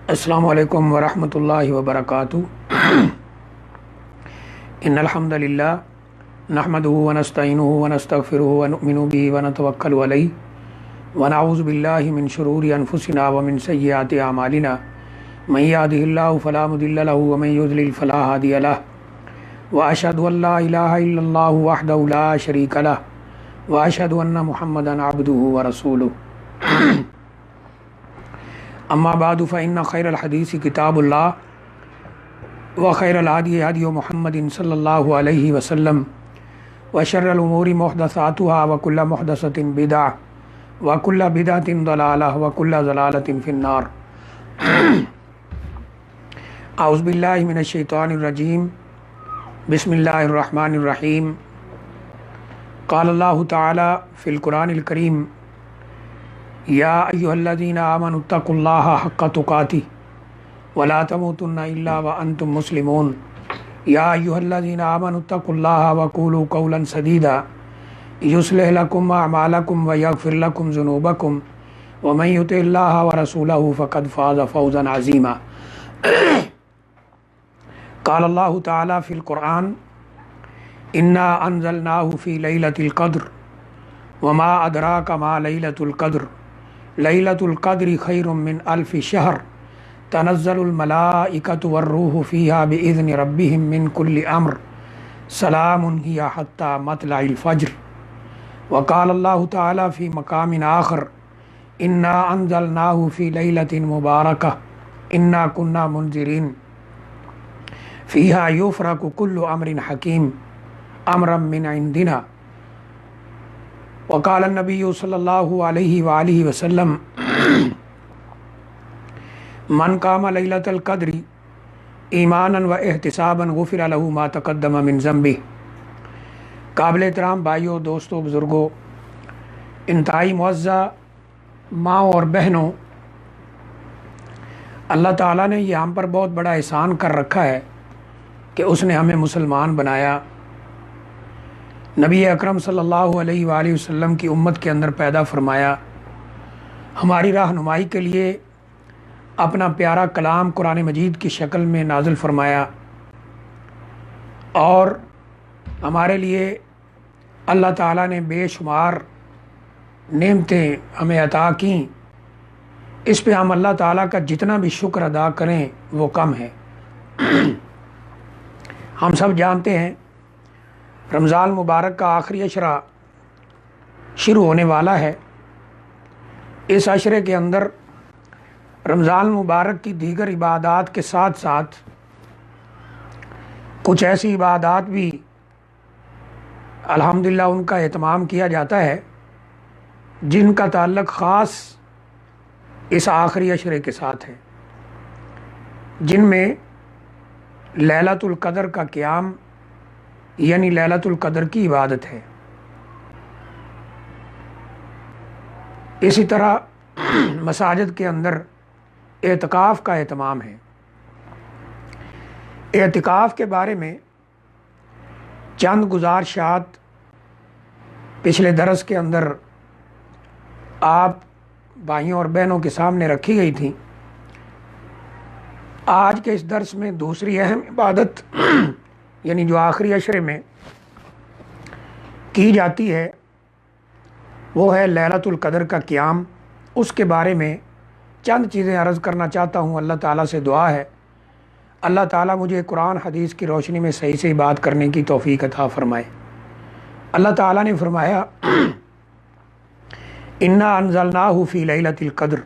السلام علیکم ورحمۃ اللہ وبرکاتہ۔ ان الحمد للہ نحمدہ ونستعینہ ونستغفرہ ونؤمن بہ ونتوکل علیہ ونعوذ باللہ من شرور انفسنا ومن سیئات اعمالنا من یہدہ اللہ فلا مضل لہ ومن یضلل فلا ہادی لہ واشہد ان لا الہ الا اللہ وحدہ لا شریک لہ واشہد ان محمدا عبدہ ورسولہ اما بعد فإن خیر الحدیث کتاب اللہ وخیر الہدی ہدی محمد صلی اللہ علیہ وسلم وشر الامور محدثاتها وکل محدثۃ بدعہ وکل بدعۃ ضلالہ وکل ضلالۃ فی النار۔ اعوذ باللہ من الشیطان الرجیم، بسم اللہ الرحمن الرحیم۔ قال اللہ تعالی فی القرآن الکریم، یا ایہا الذین آمنوا اتقوا اللہ حق تقاتہ ولا تموتن الا وانتم مسلمون۔ یا ایہا الذین آمنوا اتقوا اللہ وقولوا قولا سدیدا یصلح لکم اعمالکم ویغفر لکم ذنوبکم ومن یطع اللہ ورسولہ فقد فاز فوزا عظیما۔ قال اللہ تعالی فی القرآن، انا انزلناہ فی لیلۃ القدر وما ادراک ما لیلۃ القدر لیلۃ القدر خیر من الف شہر تنزل الملائکۃ والروح فیہا بإذن ربہم من کل امر سلام ہی حتی مطلع الفجر۔ وقال اللہ تعالی فی مقام آخر، انا انزلناہ فی لیلۃ مبارکہ انا کنا منذرین فیہا یفرق کل امر حکیم امرا من عندنا۔ وقال النبی صلی اللہ علیہ وآلہ وسلم، من قام لیلۃ القدر ایمانا و احتسابا غفر له ما تقدم من ذنبہ۔ قابل احترام بھائیوں، دوستوں، بزرگوں، انتہائی معزز ماؤں اور بہنوں، اللہ تعالیٰ نے یہ ہم پر بہت بڑا احسان کر رکھا ہے کہ اس نے ہمیں مسلمان بنایا، نبی اکرم صلی اللہ علیہ وآلہ وسلم کی امت کے اندر پیدا فرمایا، ہماری رہنمائی کے لیے اپنا پیارا کلام قرآن مجید کی شکل میں نازل فرمایا، اور ہمارے لیے اللہ تعالیٰ نے بے شمار نعمتیں ہمیں عطا کیں۔ اس پہ ہم اللہ تعالیٰ کا جتنا بھی شکر ادا کریں وہ کم ہے۔ ہم سب جانتے ہیں رمضان مبارک کا آخری عشرہ شروع ہونے والا ہے۔ اس عشرے کے اندر رمضان مبارک کی دیگر عبادات کے ساتھ ساتھ کچھ ایسی عبادات بھی الحمدللہ ان کا اہتمام کیا جاتا ہے جن کا تعلق خاص اس آخری عشرے کے ساتھ ہے، جن میں لیلۃ القدر کا قیام یعنی لیلۃ القدر کی عبادت ہے۔ اسی طرح مساجد کے اندر اعتکاف کا اہتمام ہے۔ اعتکاف کے بارے میں چند گزارشات پچھلے درس کے اندر آپ بھائیوں اور بہنوں کے سامنے رکھی گئی تھیں۔ آج کے اس درس میں دوسری اہم عبادت یعنی جو آخری عشرے میں کی جاتی ہے وہ ہے لیلۃ القدر کا قیام۔ اس کے بارے میں چند چیزیں عرض کرنا چاہتا ہوں۔ اللہ تعالیٰ سے دعا ہے اللہ تعالیٰ مجھے قرآن حدیث کی روشنی میں صحیح سے بات کرنے کی توفیق عطا فرمائے۔ اللہ تعالیٰ نے فرمایا، انا انزلناہ فی لیلۃ القدر،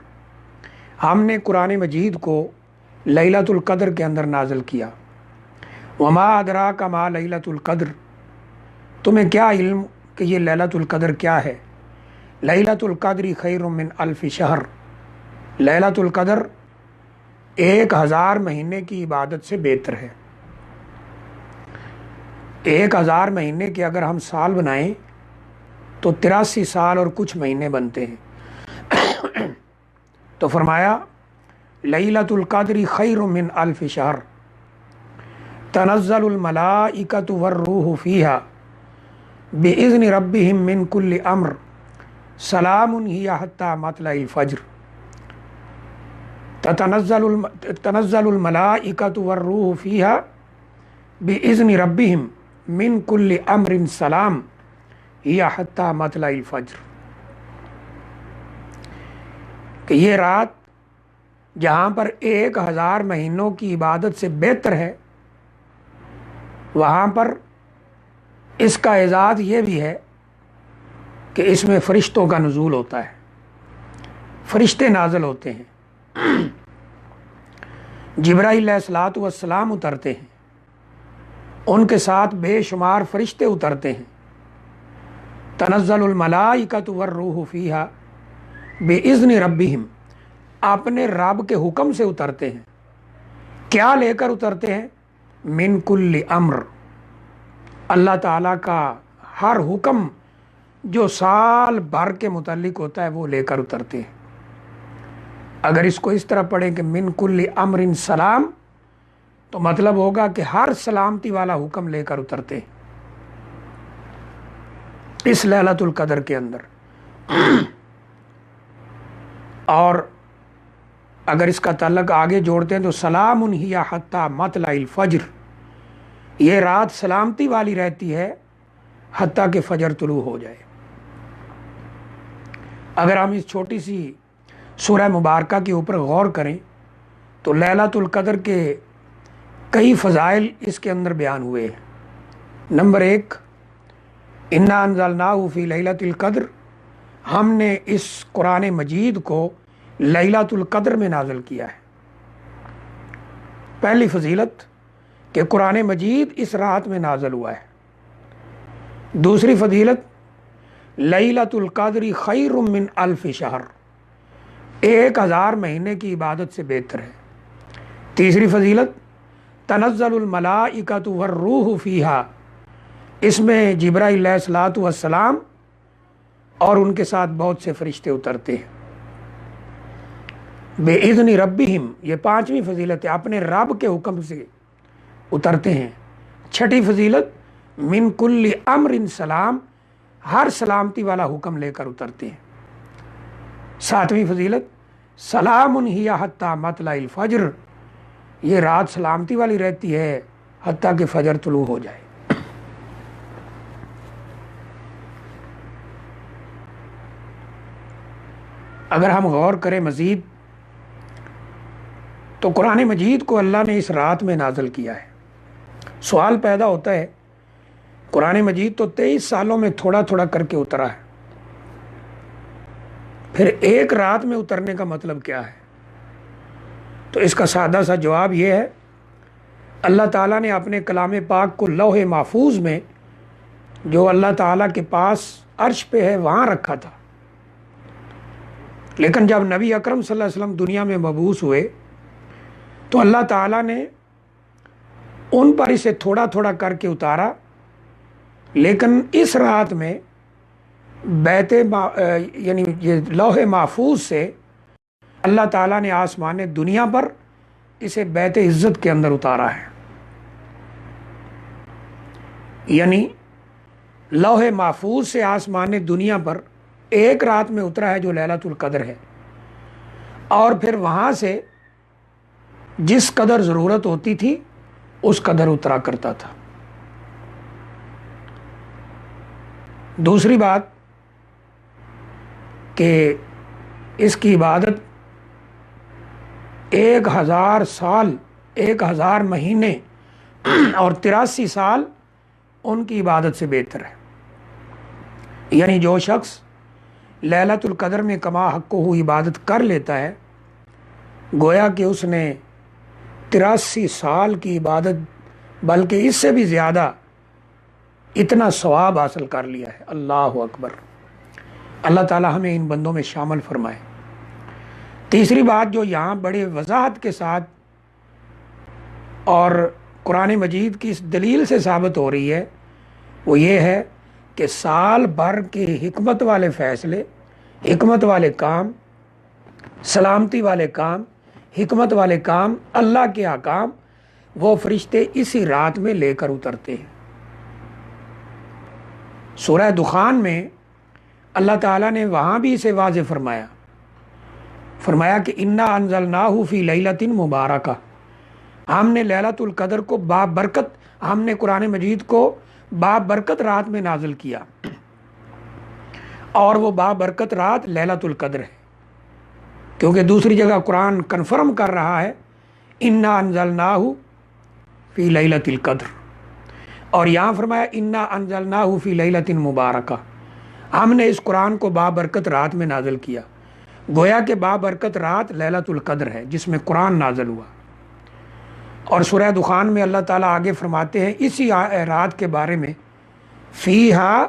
ہم نے قرآن مجید کو لیلۃ القدر کے اندر نازل کیا۔ وما ادراک ما لیلۃ القدر، تمہیں کیا علم کہ یہ لیلۃ القدر کیا ہے؟ لیلۃ القدر خیر من الف شہر، لیلۃ القدر 1000 مہینے کی عبادت سے بہتر ہے۔ 1000 مہینے کے اگر ہم سال بنائیں تو 83 سال اور کچھ مہینے بنتے ہیں۔ تو فرمایا لیلۃ القدر خیر من الف شہر تنزل الملائکۃ والروح فیہا بإذن ربہم من کل امر سلام ہی حتی مطلع الفجر۔ تنزل الملائکۃ والروح فیہا بإذن ربہم من کل امر سلام ہی حتی مطلع الفجر، کہ یہ رات جہاں پر 1000 مہینوں کی عبادت سے بہتر ہے، وہاں پر اس کا اعزاز یہ بھی ہے کہ اس میں فرشتوں کا نزول ہوتا ہے، فرشتے نازل ہوتے ہیں، جبرائیل علیہ السلام اترتے ہیں، ان کے ساتھ بے شمار فرشتے اترتے ہیں۔ تنزل الملائکۃ والروح فیہا بإذن ربہم، اپنے رب کے حکم سے اترتے ہیں۔ کیا لے کر اترتے ہیں؟ من کل امر، اللہ تعالیٰ کا ہر حکم جو سال بھر کے متعلق ہوتا ہے وہ لے کر اترتے ہیں۔ اگر اس کو اس طرح پڑھیں کہ من کل امر سلام، تو مطلب ہوگا کہ ہر سلامتی والا حکم لے کر اترتے ہیں اس لیلۃ القدر کے اندر۔ اور اگر اس کا تعلق آگے جوڑتے ہیں تو سلام ہی حتی مطلع الفجر، یہ رات سلامتی والی رہتی ہے حتیٰ کہ فجر طلوع ہو جائے۔ اگر ہم اس چھوٹی سی سورہ مبارکہ کے اوپر غور کریں تو لیلۃ القدر کے کئی فضائل اس کے اندر بیان ہوئے ہیں۔ نمبر 1، انا انزلناہ فی لیلۃ القدر، ہم نے اس قرآن مجید کو لیلۃ القدر میں نازل کیا ہے۔ پہلی فضیلت کہ قرآن مجید اس رات میں نازل ہوا ہے۔ دوسری فضیلت، لیلۃ القدر خیر من الف شہر، 1000 مہینے کی عبادت سے بہتر ہے۔ تیسری فضیلت، تنزل الملائکۃ والروح فیہا، اس میں جبرائیل علیہ السلام اور ان کے ساتھ بہت سے فرشتے اترتے ہیں۔ بِإِذْنِ رَبِّهِمْ، یہ 5ویں فضیلت ہے، اپنے رب کے حکم سے اترتے ہیں۔ 6ٹھی فضیلت، من کل امر سلام، ہر سلامتی والا حکم لے کر اترتے ہیں۔ 7ویں فضیلت، سلام ہی حتی مطلع الفجر، یہ رات سلامتی والی رہتی ہے حتیٰ کہ فجر طلوع ہو جائے۔ اگر ہم غور کریں مزید تو قرآن مجید کو اللہ نے اس رات میں نازل کیا ہے۔ سوال پیدا ہوتا ہے، قرآن مجید تو 23 سالوں میں تھوڑا تھوڑا کر کے اترا ہے، پھر ایک رات میں اترنے کا مطلب کیا ہے؟ تو اس کا سادہ سا جواب یہ ہے، اللہ تعالیٰ نے اپنے کلام پاک کو لوح محفوظ میں، جو اللہ تعالیٰ کے پاس عرش پہ ہے، وہاں رکھا تھا، لیکن جب نبی اکرم صلی اللہ علیہ وسلم دنیا میں مبعوث ہوئے تو اللہ تعالیٰ نے ان پر اسے تھوڑا تھوڑا کر کے اتارا، لیکن اس رات میں یعنی یہ لوح محفوظ سے اللہ تعالیٰ نے آسمان دنیا پر اسے بیت عزت کے اندر اتارا ہے۔ یعنی لوح محفوظ سے آسمان دنیا پر ایک رات میں اترا ہے جو لیلۃ القدر ہے، اور پھر وہاں سے جس قدر ضرورت ہوتی تھی اس قدر اترا کرتا تھا۔ دوسری بات کہ اس کی عبادت 1000 سال، 1000 مہینے اور 83 سال ان کی عبادت سے بہتر ہے۔ یعنی جو شخص لیلۃ القدر میں کما حق کو عبادت کر لیتا ہے، گویا کہ اس نے 83 سال کی عبادت، بلکہ اس سے بھی زیادہ اتنا ثواب حاصل کر لیا ہے۔ اللہ اکبر، اللہ تعالی ہمیں ان بندوں میں شامل فرمائے۔ تیسری بات جو یہاں بڑے وضاحت کے ساتھ اور قرآن مجید کی اس دلیل سے ثابت ہو رہی ہے، وہ یہ ہے کہ سال بھر کے حکمت والے فیصلے، حکمت والے کام، سلامتی والے کام، حکمت والے کام، اللہ کے احکام، وہ فرشتے اسی رات میں لے کر اترتے ہیں۔ سورہ دخان میں اللہ تعالیٰ نے وہاں بھی اسے واضح فرمایا، فرمایا کہ انا انزلناہ فی لیلۃ مبارکہ، ہم نے لیلۃ القدر کو بابرکت، ہم نے قرآن مجید کو بابرکت رات میں نازل کیا، اور وہ بابرکت رات لیلۃ القدر ہے، کیونکہ دوسری جگہ قرآن کنفرم کر رہا ہے انا انزلناہ فی لیلۃ القدر، اور یہاں فرمایا انا انزلناہ فی لیلۃ مبارکہ، ہم نے اس قرآن کو بابرکت رات میں نازل کیا، گویا کہ بابرکت رات لیلۃ القدر ہے جس میں قرآن نازل ہوا۔ اور سورہ دخان میں اللہ تعالیٰ آگے فرماتے ہیں اسی رات کے بارے میں، فیہا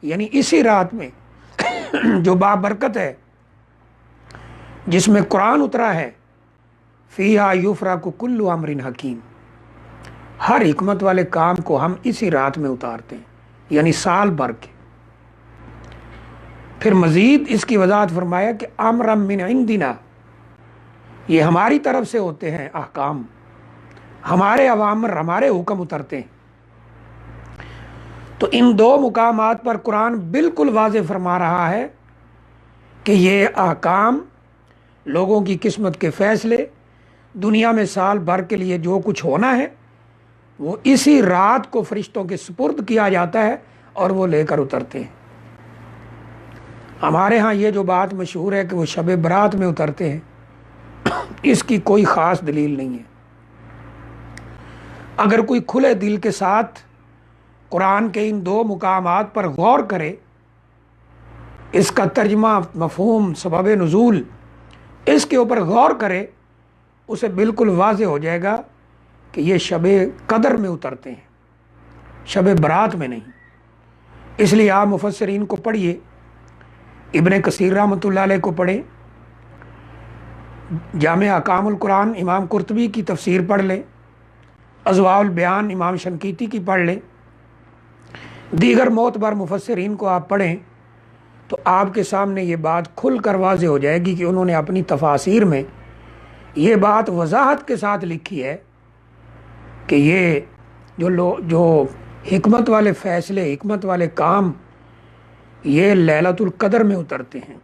یعنی اسی رات میں جو بابرکت ہے، جس میں قرآن اترا ہے، فیہا یفرق کل امر حکیم، ہر حکمت والے کام کو ہم اسی رات میں اتارتے ہیں، یعنی سال بھر کے۔ پھر مزید اس کی وضاحت فرمایا کہ امرا من عندنا، یہ ہماری طرف سے ہوتے ہیں احکام، ہمارے اوامر، ہمارے حکم اترتے ہیں۔ تو ان دو مقامات پر قرآن بالکل واضح فرما رہا ہے کہ یہ احکام، لوگوں کی قسمت کے فیصلے، دنیا میں سال بھر کے لیے جو کچھ ہونا ہے، وہ اسی رات کو فرشتوں کے سپرد کیا جاتا ہے اور وہ لے کر اترتے ہیں۔ ہمارے ہاں یہ جو بات مشہور ہے کہ وہ شب برات میں اترتے ہیں، اس کی کوئی خاص دلیل نہیں ہے۔ اگر کوئی کھلے دل کے ساتھ قرآن کے ان دو مقامات پر غور کرے، اس کا ترجمہ، مفہوم، سبب نزول، اس کے اوپر غور کرے، اسے بالکل واضح ہو جائے گا کہ یہ شب قدر میں اترتے ہیں، شب برات میں نہیں۔ اس لیے آپ مفسرین کو پڑھیے، ابن کثیر رحمۃ اللہ علیہ کو پڑھیں، جامع احکام القرآن امام قرطبی کی تفسیر پڑھ لیں، اضواء البیان امام شنقیطی کی پڑھ لیں، دیگر معتبر مفسرین کو آپ پڑھیں، تو آپ کے سامنے یہ بات کھل کر واضح ہو جائے گی کہ انہوں نے اپنی تفاسیر میں یہ بات وضاحت کے ساتھ لکھی ہے کہ یہ جو حکمت والے فیصلے، حکمت والے کام، یہ لیلۃ القدر میں اترتے ہیں۔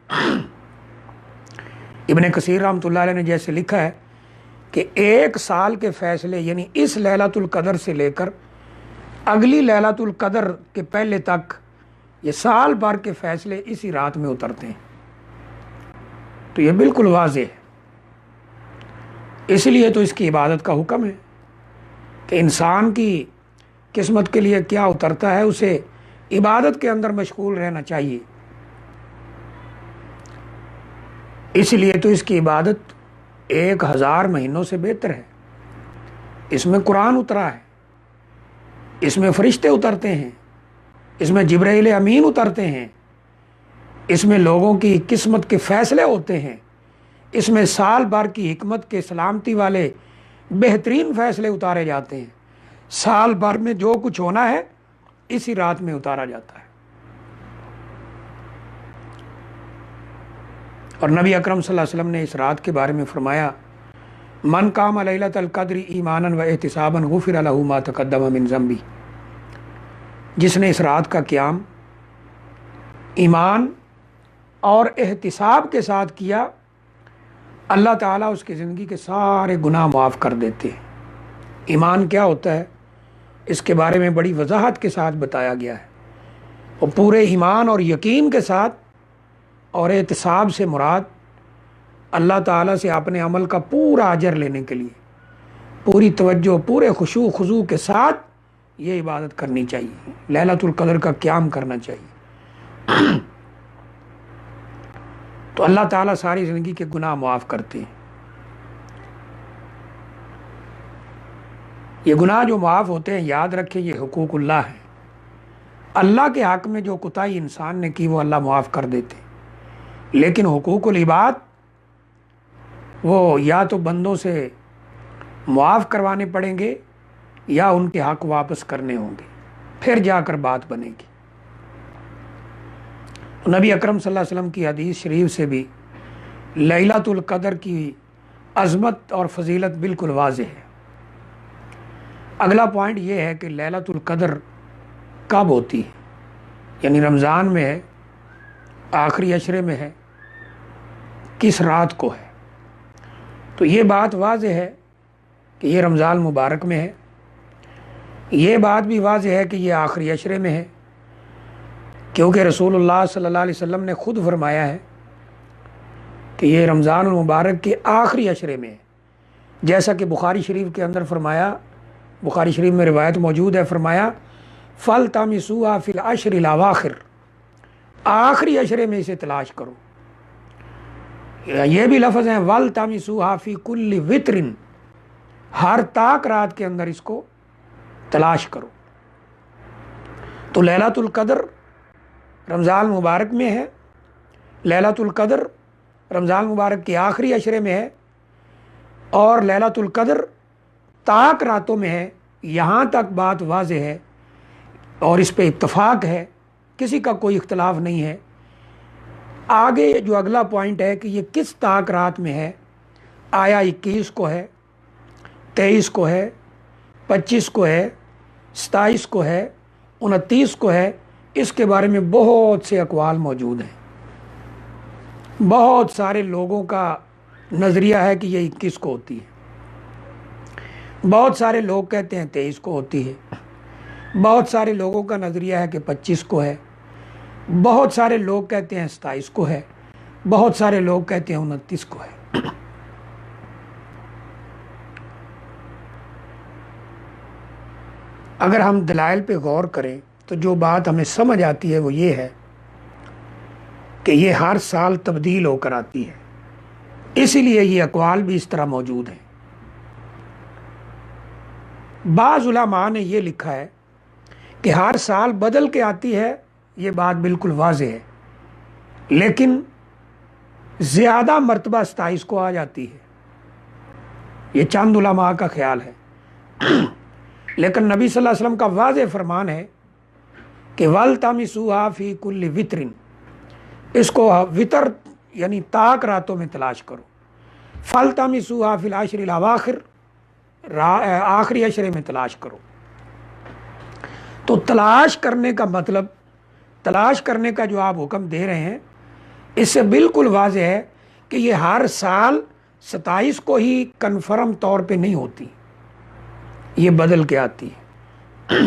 ابن کثیر رحمۃ اللہ علیہ نے جیسے لکھا ہے کہ ایک سال کے فیصلے، یعنی اس لیلۃ القدر سے لے کر اگلی لیلۃ القدر کے پہلے تک، یہ سال بھر کے فیصلے اسی رات میں اترتے ہیں۔ تو یہ بالکل واضح ہے، اس لیے تو اس کی عبادت کا حکم ہے کہ انسان کی قسمت کے لیے کیا اترتا ہے، اسے عبادت کے اندر مشغول رہنا چاہیے۔ اس لیے تو اس کی عبادت 1000 مہینوں سے بہتر ہے۔ اس میں قرآن اترا ہے، اس میں فرشتے اترتے ہیں، اس میں جبرائیل امین اترتے ہیں، اس میں لوگوں کی قسمت کے فیصلے ہوتے ہیں، اس میں سال بھر کی حکمت کے سلامتی والے بہترین فیصلے اتارے جاتے ہیں۔ سال بھر میں جو کچھ ہونا ہے اسی رات میں اتارا جاتا ہے۔ اور نبی اکرم صلی اللہ علیہ وسلم نے اس رات کے بارے میں فرمایا، من قام لیلۃ القدر ایمانا و احتسابا غفر لہ ما تقدم من ذنبہ، جس نے اس رات کا قیام ایمان اور احتساب کے ساتھ کیا، اللہ تعالیٰ اس کی زندگی کے سارے گناہ معاف کر دیتے ہیں۔ ایمان کیا ہوتا ہے، اس کے بارے میں بڑی وضاحت کے ساتھ بتایا گیا ہے۔ وہ پورے ایمان اور یقین کے ساتھ اور احتساب سے مراد اللہ تعالیٰ سے اپنے عمل کا پورا اجر لینے کے لیے پوری توجہ، پورے خشوع خضوع کے ساتھ یہ عبادت کرنی چاہیے، لیلۃ القدر کا قیام کرنا چاہیے۔ تو اللہ تعالیٰ ساری زندگی کے گناہ معاف کرتے ہیں۔ یہ گناہ جو معاف ہوتے ہیں، یاد رکھیں یہ حقوق اللہ ہیں۔ اللہ کے حق میں جو کوتاہی انسان نے کی وہ اللہ معاف کر دیتے، لیکن حقوق العباد وہ یا تو بندوں سے معاف کروانے پڑیں گے یا ان کے حق واپس کرنے ہوں گے، پھر جا کر بات بنے گی۔ نبی اکرم صلی اللہ علیہ وسلم کی حدیث شریف سے بھی لیلۃ القدر کی عظمت اور فضیلت بالکل واضح ہے۔ اگلا پوائنٹ یہ ہے کہ لیلۃ القدر کب ہوتی ہے، یعنی رمضان میں ہے، آخری عشرے میں ہے، کس رات کو ہے۔ تو یہ بات واضح ہے کہ یہ رمضان مبارک میں ہے، یہ بات بھی واضح ہے کہ یہ آخری عشرے میں ہے، کیونکہ رسول اللہ صلی اللہ علیہ وسلم نے خود فرمایا ہے کہ یہ رمضان المبارک کے آخری عشرے میں ہے، جیسا کہ بخاری شریف کے اندر فرمایا، بخاری شریف میں روایت موجود ہے، فرمایا فَالْتَمِسُوهَا فِي الْعَشْرِ الْأَوَاخِرِ، آخری عشرے میں اسے تلاش کرو۔ یہ بھی لفظ ہیں وَالْتَمِسُوهَا فِي كُلِّ وِتْرٍ، ہر طاق رات کے اندر اس کو تلاش کرو۔ تو لیلۃ القدر رمضان مبارک میں ہے، لیلۃ القدر رمضان مبارک کے آخری عشرے میں ہے، اور لیلۃ القدر طاق راتوں میں ہے۔ یہاں تک بات واضح ہے اور اس پہ اتفاق ہے، کسی کا کوئی اختلاف نہیں ہے۔ آگے جو اگلا پوائنٹ ہے کہ یہ کس طاق رات میں ہے، آیا 21 کو ہے، 23 کو ہے، 25 کو ہے، 27 کو ہے، 29 کو ہے، اس کے بارے میں بہت سے اقوال موجود ہیں۔ بہت سارے لوگوں کا نظریہ ہے کہ یہ 21 کو ہوتی ہے، بہت سارے لوگ کہتے ہیں 23 کو ہوتی ہے، بہت سارے لوگوں کا نظریہ ہے کہ 25 کو ہے، بہت سارے لوگ کہتے ہیں 27 کو ہے، بہت سارے لوگ کہتے ہیں 29 کو ہے۔ اگر ہم دلائل پہ غور کریں تو جو بات ہمیں سمجھ آتی ہے وہ یہ ہے کہ یہ ہر سال تبدیل ہو کر آتی ہے، اسی لیے یہ اقوال بھی اس طرح موجود ہیں۔ بعض علماء نے یہ لکھا ہے کہ ہر سال بدل کے آتی ہے، یہ بات بالکل واضح ہے، لیکن زیادہ مرتبہ 27 کو آ جاتی ہے، یہ چند علماء کا خیال ہے۔ لیکن نبی صلی اللہ علیہ وسلم کا واضح فرمان ہے کہ وَالْتَمِسُوهَا فِي كُلِّ وِتْرٍ، اس کو وطر یعنی طاق راتوں میں تلاش کرو۔ فَالْتَمِسُوهَا فِي الْعَشْرِ الْأَوَاخِرِ، آخری عشرے میں تلاش کرو۔ تو تلاش کرنے کا مطلب، تلاش کرنے کا جو آپ حکم دے رہے ہیں، اس سے بالکل واضح ہے کہ یہ ہر سال 27 کو ہی کنفرم طور پہ نہیں ہوتی، یہ بدل کے آتی ہے۔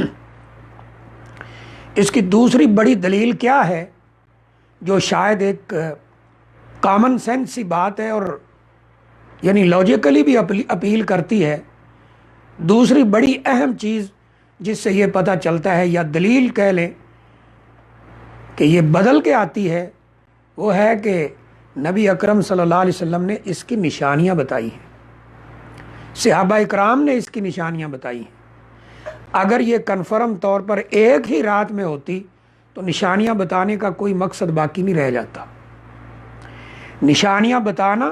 اس کی دوسری بڑی دلیل کیا ہے، جو شاید ایک کامن سینس سی بات ہے اور یعنی لاجیکلی بھی اپیل کرتی ہے۔ دوسری بڑی اہم چیز جس سے یہ پتہ چلتا ہے یا دلیل کہہ لیں کہ یہ بدل کے آتی ہے، وہ ہے کہ نبی اکرم صلی اللہ علیہ وسلم نے اس کی نشانیاں بتائی ہیں، صحابہ اکرام نے اس کی نشانیاں بتائی ہیں۔ اگر یہ کنفرم طور پر ایک ہی رات میں ہوتی تو نشانیاں بتانے کا کوئی مقصد باقی نہیں رہ جاتا۔ نشانیاں بتانا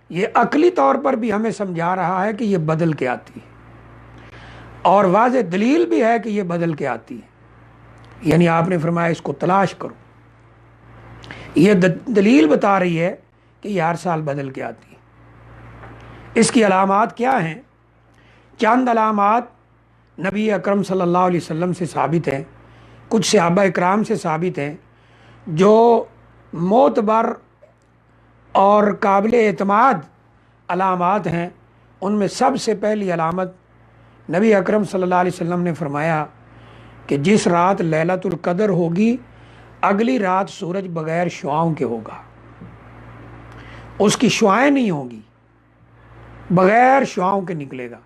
یہ عقلی طور پر بھی ہمیں سمجھا رہا ہے کہ یہ بدل کے آتی ہے، اور واضح دلیل بھی ہے کہ یہ بدل کے آتی ہے، یعنی آپ نے فرمایا اس کو تلاش کرو، یہ دلیل بتا رہی ہے کہ یہ ہر سال بدل کے آتی ہے۔ اس کی علامات کیا ہیں؟ چند علامات نبی اکرم صلی اللہ علیہ وسلم سے ثابت ہیں، کچھ صحابہ اکرام سے ثابت ہیں، جو معتبر اور قابل اعتماد علامات ہیں۔ ان میں سب سے پہلی علامت نبی اکرم صلی اللہ علیہ وسلم نے فرمایا کہ جس رات لیلۃ القدر ہوگی، اگلی رات سورج بغیر شعاؤں کے ہوگا، اس کی شعائیں نہیں ہوگی، بغیر شعاؤں کے نکلے گا۔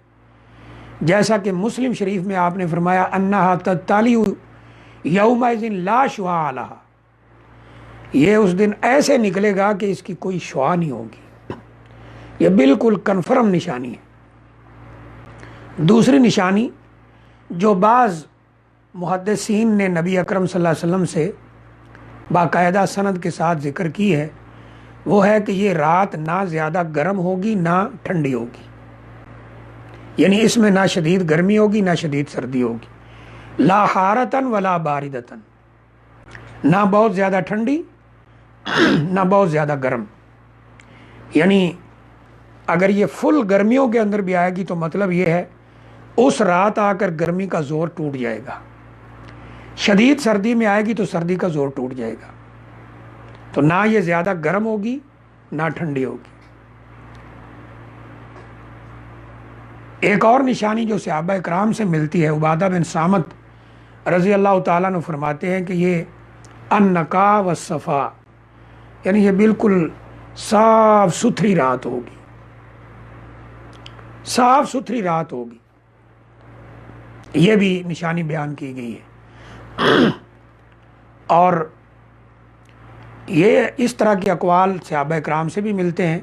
جیسا کہ مسلم شریف میں آپ نے فرمایا انہا تطلع یومئذ لا شعاع لہا، یہ اس دن ایسے نکلے گا کہ اس کی کوئی شعاع نہیں ہوگی۔ یہ بالکل کنفرم نشانی ہے۔ دوسری نشانی جو بعض محدثین نے نبی اکرم صلی اللہ علیہ وسلم سے باقاعدہ سند کے ساتھ ذکر کی ہے، وہ ہے کہ یہ رات نہ زیادہ گرم ہوگی نہ ٹھنڈی ہوگی، یعنی اس میں نہ شدید گرمی ہوگی نہ شدید سردی ہوگی، لا حارتن ولا باردتن، نہ بہت زیادہ ٹھنڈی نہ بہت زیادہ گرم۔ یعنی اگر یہ فل گرمیوں کے اندر بھی آئے گی تو مطلب یہ ہے اس رات آ کر گرمی کا زور ٹوٹ جائے گا، شدید سردی میں آئے گی تو سردی کا زور ٹوٹ جائے گا۔ تو نہ یہ زیادہ گرم ہوگی نہ ٹھنڈی ہوگی۔ ایک اور نشانی جو صحابہ اکرام سے ملتی ہے، عبادہ بن صامت رضی اللہ تعالیٰ عنہ فرماتے ہیں کہ یہ النقا والصفا، یعنی یہ بالکل صاف ستھری رات ہوگی، صاف ستھری رات ہوگی۔ یہ بھی نشانی بیان کی گئی ہے۔ اور یہ اس طرح کے اقوال صحابہ اکرام سے بھی ملتے ہیں۔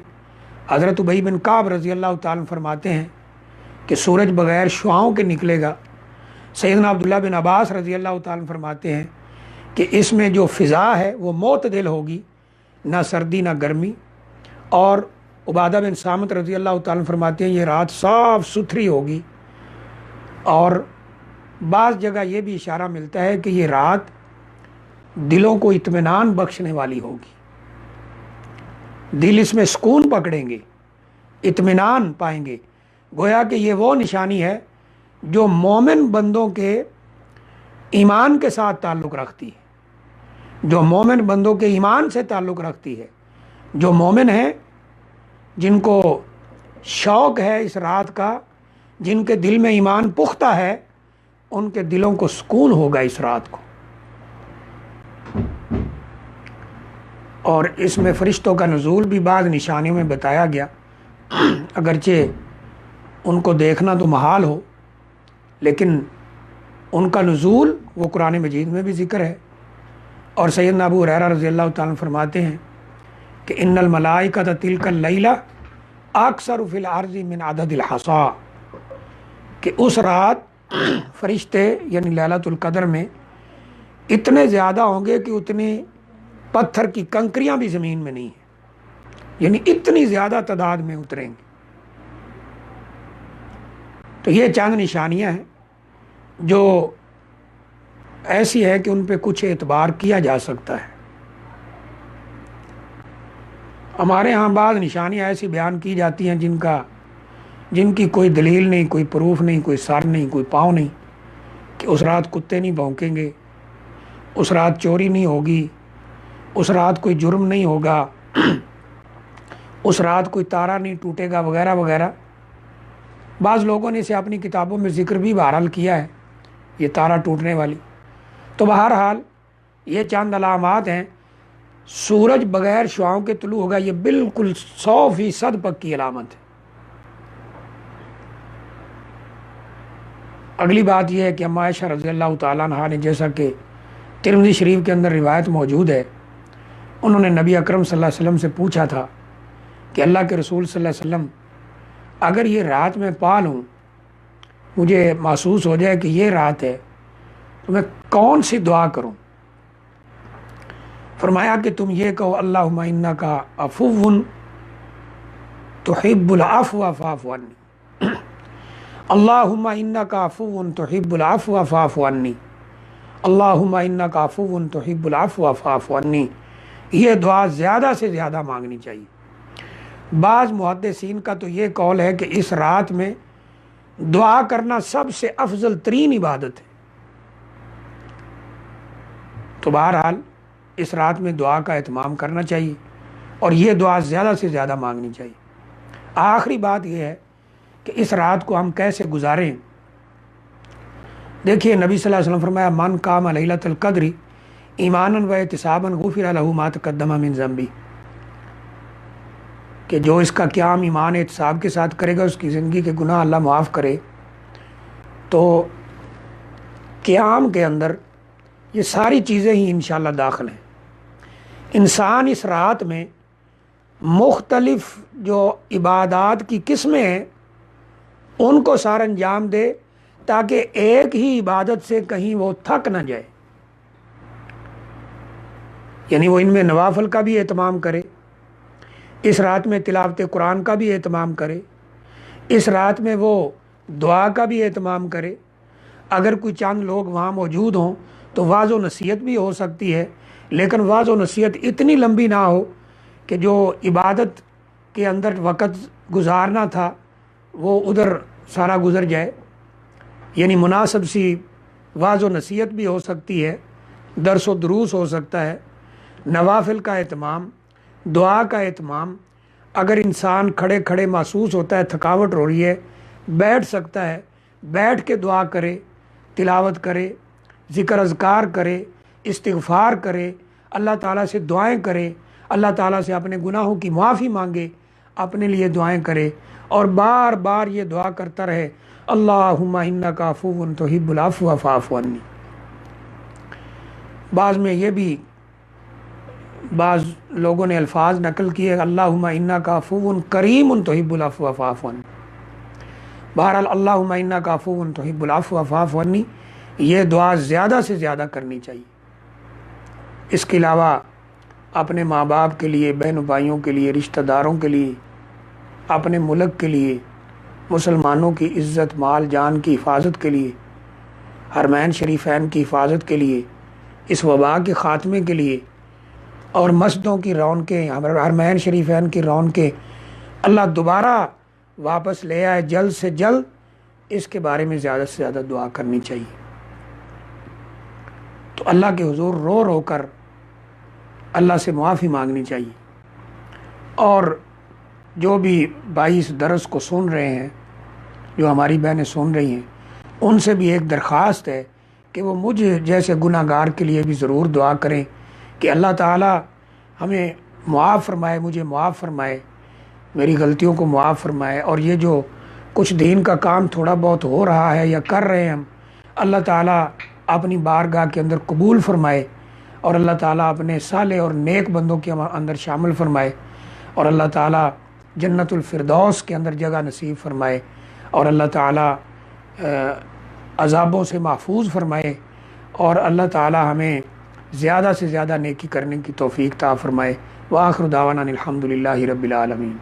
حضرت ابی بن کعب رضی اللہ تعالیٰ عنہ فرماتے ہیں کہ سورج بغیر شعاؤں کے نکلے گا۔ سیدنا عبداللہ بن عباس رضی اللہ تعالیٰ عنہ فرماتے ہیں کہ اس میں جو فضا ہے وہ معتدل ہوگی، نہ سردی نہ گرمی۔ اور عبادہ بن صامت رضی اللہ تعالیٰ عنہ فرماتے ہیں یہ رات صاف ستھری ہوگی۔ اور بعض جگہ یہ بھی اشارہ ملتا ہے کہ یہ رات دلوں کو اطمینان بخشنے والی ہوگی، دل اس میں سکون پکڑیں گے، اطمینان پائیں گے۔ گویا کہ یہ وہ نشانی ہے جو مومن بندوں کے ایمان کے ساتھ تعلق رکھتی ہے، جو مومن بندوں کے ایمان سے تعلق رکھتی ہے۔ جو مومن ہیں، جن کو شوق ہے اس رات کا، جن کے دل میں ایمان پختہ ہے، ان کے دلوں کو سکون ہوگا اس رات کو۔ اور اس میں فرشتوں کا نزول بھی بعض نشانیوں میں بتایا گیا، اگرچہ ان کو دیکھنا تو محال ہو، لیکن ان کا نزول وہ قرآن مجید میں بھی ذکر ہے۔ اور سیدنا ابو ہریرہ رضی اللہ تعالیٰ عنہ فرماتے ہیں کہ ان الملائکۃ تلک اللیلہ اکثر فی الارض من عدد الحصا، کہ اس رات فرشتے یعنی لیلۃ القدر میں اتنے زیادہ ہوں گے کہ اتنے پتھر کی کنکریاں بھی زمین میں نہیں ہیں، یعنی اتنی زیادہ تعداد میں اتریں گے۔ تو یہ چند نشانیاں ہیں جو ایسی ہے کہ ان پہ کچھ اعتبار کیا جا سکتا ہے۔ ہمارے ہاں بعض نشانیاں ایسی بیان کی جاتی ہیں جن کی کوئی دلیل نہیں، کوئی پروف نہیں، کوئی سر نہیں، کوئی پاؤں نہیں، کہ اس رات کتے نہیں بھونکیں گے، اس رات چوری نہیں ہوگی، اس رات کوئی جرم نہیں ہوگا، اس رات کوئی تارا نہیں ٹوٹے گا، وغیرہ وغیرہ۔ بعض لوگوں نے اسے اپنی کتابوں میں ذکر بھی بہرحال کیا ہے، یہ تارا ٹوٹنے والی۔ تو بہرحال یہ چند علامات ہیں۔ سورج بغیر شعاؤں کے طلوع ہوگا، یہ بالکل 100% پکی علامت ہے۔ اگلی بات یہ ہے کہ اما عائشہ رضی اللہ تعالیٰ عنہ نے، جیسا کہ ترمذی شریف کے اندر روایت موجود ہے، انہوں نے نبی اکرم صلی اللہ علیہ وسلم سے پوچھا تھا کہ اللہ کے رسول صلی اللہ علیہ وسلم، اگر یہ رات میں پا لوں، مجھے محسوس ہو جائے کہ یہ رات ہے، تو میں کون سی دعا کروں؟ فرمایا کہ تم یہ کہو اللہم انک عفو تحب العفو فاعف عنی، اللہم انک عفو تحب العفو فاعف عنی، اللہم انک عفو تحب العفو فاعف عنی۔ یہ دعا زیادہ سے زیادہ مانگنی چاہیے۔ بعض محدثین کا تو یہ قول ہے کہ اس رات میں دعا کرنا سب سے افضل ترین عبادت ہے۔ تو بہرحال اس رات میں دعا کا اہتمام کرنا چاہیے، اور یہ دعا زیادہ سے زیادہ مانگنی چاہیے۔ آخری بات یہ ہے کہ اس رات کو ہم کیسے گزاریں۔ دیکھیے نبی صلی اللہ علیہ وسلم فرمایا من قام لیلۃ القدر ایمانا و احتسابا غفر له ما تقدم من ذنبہ، کہ جو اس کا قیام ایمان احتساب کے ساتھ کرے گا، اس کی زندگی کے گناہ اللہ معاف کرے۔ تو قیام کے اندر یہ ساری چیزیں ہی انشاءاللہ داخل ہیں۔ انسان اس رات میں مختلف جو عبادات کی قسمیں ہیں ان کو سار انجام دے، تاکہ ایک ہی عبادت سے کہیں وہ تھک نہ جائے۔ یعنی وہ ان میں نوافل کا بھی اہتمام کرے، اس رات میں تلاوت قرآن کا بھی اہتمام کرے، اس رات میں وہ دعا کا بھی اہتمام کرے۔ اگر کوئی چند لوگ وہاں موجود ہوں تو واعظ و نصیحت بھی ہو سکتی ہے، لیکن واعظ و نصیحت اتنی لمبی نہ ہو کہ جو عبادت کے اندر وقت گزارنا تھا وہ ادھر سارا گزر جائے۔ یعنی مناسب سی واعظ و نصیحت بھی ہو سکتی ہے، درس و دروس ہو سکتا ہے، نوافل کا اہتمام، دعا کا اہتمام، اگر انسان کھڑے کھڑے محسوس ہوتا ہے تھکاوٹ ہو رہی ہے، بیٹھ سکتا ہے، بیٹھ کے دعا کرے، تلاوت کرے، ذکر اذکار کرے، استغفار کرے، اللہ تعالیٰ سے دعائیں کرے، اللہ تعالیٰ سے اپنے گناہوں کی معافی مانگے، اپنے لیے دعائیں کرے، اور بار بار یہ دعا کرتا رہے، اللہم انک عفو تحب العفو فاعف عنی۔ بعض لوگوں نے الفاظ نقل کیے، اللہم انک عفو کریم تحب العفو فاعف عنی۔ بہرحال اللہم انک عفو تحب العفو فاعف عنی یہ دعا زیادہ سے زیادہ کرنی چاہیے۔ اس کے علاوہ اپنے ماں باپ کے لیے، بہن بھائیوں کے لیے، رشتہ داروں کے لیے، اپنے ملک کے لیے، مسلمانوں کی عزت مال جان کی حفاظت کے لیے، حرمین شریفین کی حفاظت کے لیے، اس وبا کے خاتمے کے لیے، اور مسجدوں کی رونقیں، حرمین شریفین کی رونقیں اللہ دوبارہ واپس لے آئے جلد سے جلد، اس کے بارے میں زیادہ سے زیادہ دعا کرنی چاہیے۔ تو اللہ کے حضور رو رو کر اللہ سے معافی مانگنی چاہیے۔ اور جو بھی بھائی اس درس کو سن رہے ہیں، جو ہماری بہنیں سن رہی ہیں، ان سے بھی ایک درخواست ہے کہ وہ مجھے جیسے گناہ گار کے لیے بھی ضرور دعا کریں کہ اللہ تعالیٰ ہمیں معاف فرمائے، مجھے معاف فرمائے، میری غلطیوں کو معاف فرمائے، اور یہ جو کچھ دین کا کام تھوڑا بہت ہو رہا ہے یا کر رہے ہیں ہم، اللہ تعالیٰ اپنی بارگاہ کے اندر قبول فرمائے، اور اللہ تعالیٰ اپنے صالح اور نیک بندوں کے اندر شامل فرمائے، اور اللہ تعالیٰ جنت الفردوس کے اندر جگہ نصیب فرمائے، اور اللہ تعالیٰ عذابوں سے محفوظ فرمائے، اور اللہ تعالیٰ ہمیں زیادہ سے زیادہ نیکی کرنے کی توفیق عطا فرمائے۔ وآخر دعوانا الحمد للہ رب العالمین۔